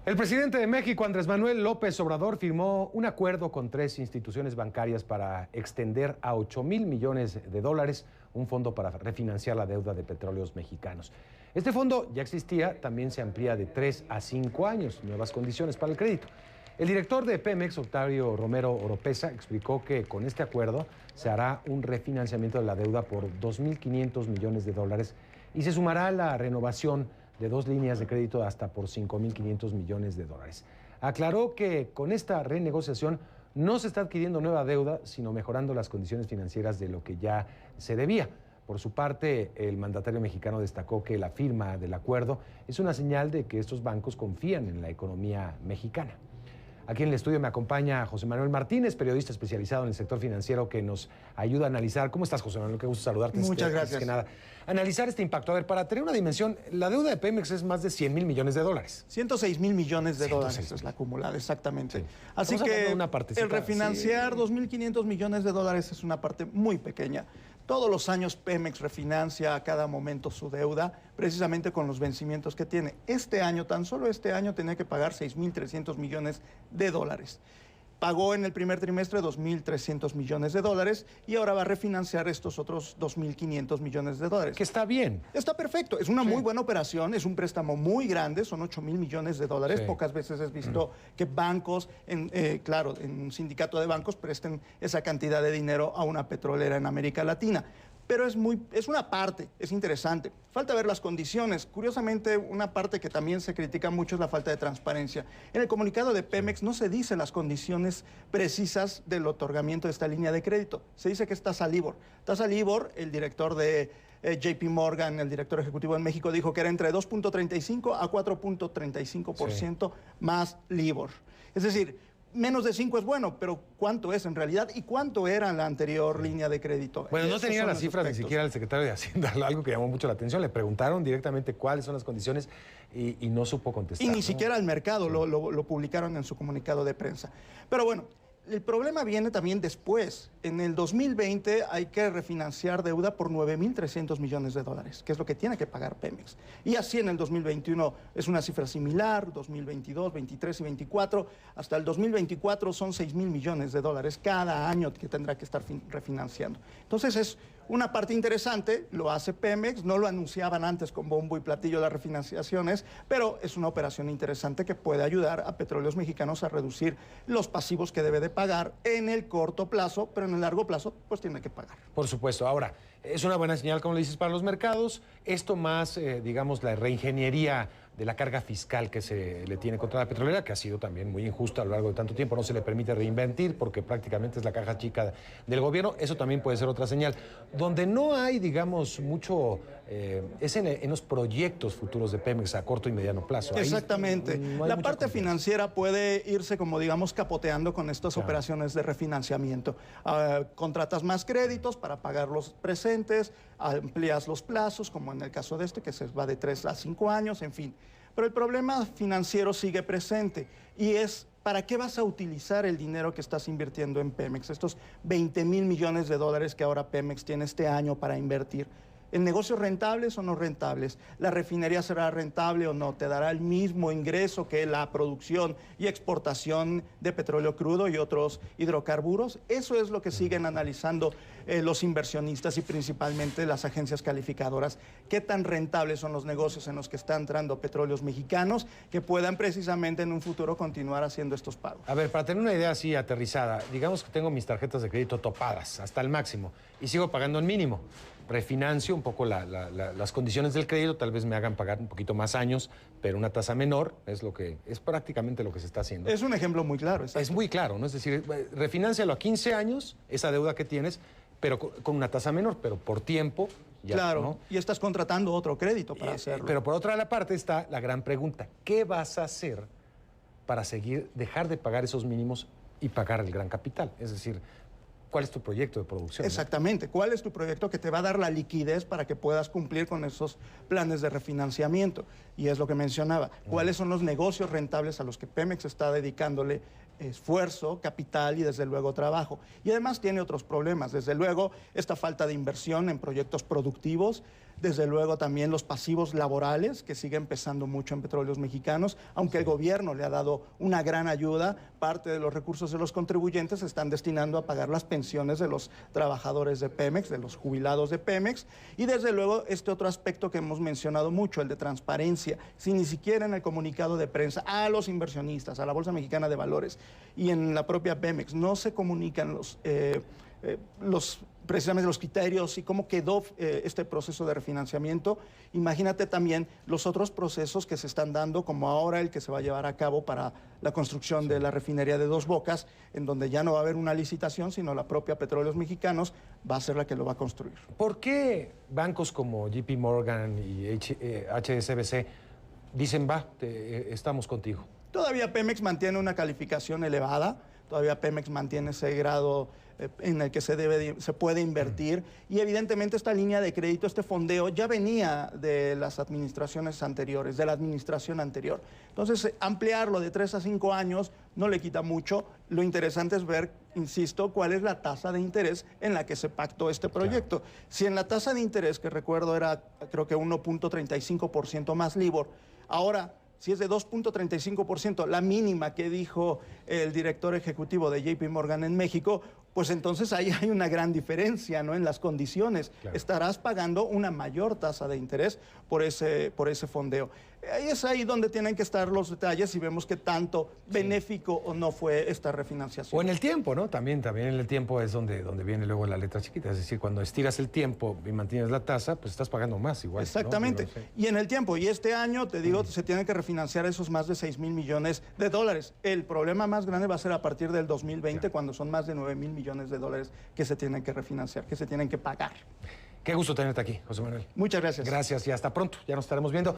El presidente de México, Andrés Manuel López Obrador, firmó un acuerdo con 3 instituciones bancarias para extender a 8,000 millones de dólares un fondo para refinanciar la deuda de petróleos mexicanos. Este fondo ya existía, también se amplía de 3 a 5 años, nuevas condiciones para el crédito. El director de Pemex, Octavio Romero Oropeza, explicó que con este acuerdo se hará un refinanciamiento de la deuda por 2,500 millones de dólares y se sumará la renovación de 2 líneas de crédito hasta por 5,500 millones de dólares. Aclaró que con esta renegociación no se está adquiriendo nueva deuda, sino mejorando las condiciones financieras de lo que ya se debía. Por su parte, el mandatario mexicano destacó que la firma del acuerdo es una señal de que estos bancos confían en la economía mexicana. Aquí en el estudio me acompaña José Manuel Martínez, periodista especializado en el sector financiero, que nos ayuda a analizar. ¿Cómo estás, José Manuel? Qué gusto saludarte. Muchas gracias. Que nada, analizar este impacto. A ver, para tener una dimensión, la deuda de Pemex es más de 100,000 millones de dólares. 106,000 millones de dólares es la acumulada, exactamente. Sí. Así que el refinanciar sí. 2,500 millones de dólares es una parte muy pequeña. Todos los años Pemex refinancia a cada momento su deuda, precisamente con los vencimientos que tiene. Este año, tan solo este año, tenía que pagar 6,300 millones de dólares. Pagó en el primer trimestre 2,300 millones de dólares y ahora va a refinanciar estos otros 2,500 millones de dólares. Que está bien. Está perfecto, es una muy buena operación, es un préstamo muy grande, son 8,000 millones de dólares. Sí. Pocas veces has visto que bancos, claro, en un sindicato de bancos presten esa cantidad de dinero a una petrolera en América Latina. Pero es una parte, es interesante. Falta ver las condiciones. Curiosamente, una parte que también se critica mucho es la falta de transparencia. En el comunicado de Pemex no se dicen las condiciones precisas del otorgamiento de esta línea de crédito. Se dice que es tasa LIBOR. Tasa LIBOR, el director de JP Morgan, el director ejecutivo en México, dijo que era entre 2,35 a 4,35% más LIBOR. Es decir, menos de 5 es bueno, pero ¿cuánto es en realidad? ¿Y cuánto era la anterior línea de crédito? Bueno, no tenía las cifras ni siquiera el secretario de Hacienda, algo que llamó mucho la atención. Le preguntaron directamente cuáles son las condiciones y no supo contestar. Y ni siquiera el mercado lo publicaron en su comunicado de prensa. Pero bueno, el problema viene también después. En el 2020 hay que refinanciar deuda por 9,300 millones de dólares, que es lo que tiene que pagar Pemex. Y así en el 2021 es una cifra similar, 2022, 23 y 24. Hasta el 2024 son 6,000 millones de dólares cada año que tendrá que estar refinanciando. Entonces es una parte interesante, lo hace Pemex, no lo anunciaban antes con bombo y platillo las refinanciaciones, pero es una operación interesante que puede ayudar a Petróleos Mexicanos a reducir los pasivos que debe de pagar en el corto plazo, pero en el largo plazo pues tiene que pagar. Por supuesto. Ahora, es una buena señal, como le dices, para los mercados. Esto más, digamos, la reingeniería de la carga fiscal que se le tiene contra la petrolera, que ha sido también muy injusta a lo largo de tanto tiempo. No se le permite reinvertir porque prácticamente es la caja chica del gobierno. Eso también puede ser otra señal. Donde no hay, digamos, mucho, es en los proyectos futuros de Pemex a corto y mediano plazo. Exactamente. Ahí no la parte financiera puede irse, como digamos, capoteando con estas operaciones de refinanciamiento. Contratas más créditos para pagar los presentes, amplías los plazos, como en el caso de este, que se va de 3 a 5 años, en fin. Pero el problema financiero sigue presente y es ¿para qué vas a utilizar el dinero que estás invirtiendo en Pemex? Estos 20,000 millones de dólares que ahora Pemex tiene este año para invertir. ¿En negocios rentables o no rentables? ¿La refinería será rentable o no? ¿Te dará el mismo ingreso que la producción y exportación de petróleo crudo y otros hidrocarburos? Eso es lo que siguen analizando los inversionistas y principalmente las agencias calificadoras. ¿Qué tan rentables son los negocios en los que están entrando Petróleos Mexicanos que puedan precisamente en un futuro continuar haciendo estos pagos? A ver, para tener una idea así aterrizada, digamos que tengo mis tarjetas de crédito topadas hasta el máximo y sigo pagando el mínimo. Refinancio un poco las condiciones del crédito, tal vez me hagan pagar un poquito más años, pero una tasa menor es prácticamente lo que se está haciendo. Es un ejemplo muy claro. Exacto. Es muy claro, ¿no? Es decir, refináncialo a 15 años, esa deuda que tienes, pero con una tasa menor, pero por tiempo. Ya, claro, ¿no? Y estás contratando otro crédito para hacerlo. Pero por otra parte está la gran pregunta, ¿qué vas a hacer para dejar de pagar esos mínimos y pagar el gran capital? Es decir, ¿cuál es tu proyecto de producción? Exactamente. ¿Cuál es tu proyecto que te va a dar la liquidez para que puedas cumplir con esos planes de refinanciamiento? Y es lo que mencionaba. ¿Cuáles son los negocios rentables a los que Pemex está dedicándole esfuerzo, capital y desde luego trabajo? Y además tiene otros problemas. Desde luego, esta falta de inversión en proyectos productivos Desde luego también los pasivos laborales, que siguen pesando mucho en Petróleos Mexicanos, aunque el gobierno le ha dado una gran ayuda, parte de los recursos de los contribuyentes se están destinando a pagar las pensiones de los trabajadores de Pemex, de los jubilados de Pemex, y desde luego este otro aspecto que hemos mencionado mucho, el de transparencia. Si ni siquiera en el comunicado de prensa a los inversionistas, a la Bolsa Mexicana de Valores y en la propia Pemex no se comunican precisamente los criterios y cómo quedó este proceso de refinanciamiento. Imagínate también los otros procesos que se están dando, como ahora el que se va a llevar a cabo para la construcción de la refinería de Dos Bocas, en donde ya no va a haber una licitación, sino la propia Petróleos Mexicanos va a ser la que lo va a construir. ¿Por qué bancos como JP Morgan y HSBC dicen, estamos contigo? Todavía Pemex mantiene una calificación elevada, todavía Pemex mantiene ese grado en el que se puede invertir, y evidentemente esta línea de crédito, este fondeo, ya venía de las administraciones anteriores, de la administración anterior. Entonces, ampliarlo de 3 a 5 años no le quita mucho. Lo interesante es ver, insisto, cuál es la tasa de interés en la que se pactó este proyecto. Claro. Si en la tasa de interés, que recuerdo era creo que 1.35% más LIBOR, ahora si es de 2.35%, la mínima que dijo el director ejecutivo de JP Morgan en México, pues entonces ahí hay una gran diferencia, ¿no?, en las condiciones. Claro. Estarás pagando una mayor tasa de interés por ese fondeo. Ahí es ahí donde tienen que estar los detalles y vemos qué tanto benéfico o no fue esta refinanciación. O en el tiempo, ¿no? También en el tiempo es donde viene luego la letra chiquita. Es decir, cuando estiras el tiempo y mantienes la tasa, pues estás pagando más igual. Exactamente. ¿No? Pero, sí. Y en el tiempo, y este año, te digo, se tiene que refinanciar esos más de 6,000 millones de dólares. El problema más grande va a ser a partir del 2020, cuando son más de 9,000 millones de dólares que se tienen que refinanciar, que se tienen que pagar. Qué gusto tenerte aquí, José Manuel. Muchas gracias. Gracias y hasta pronto. Ya nos estaremos viendo.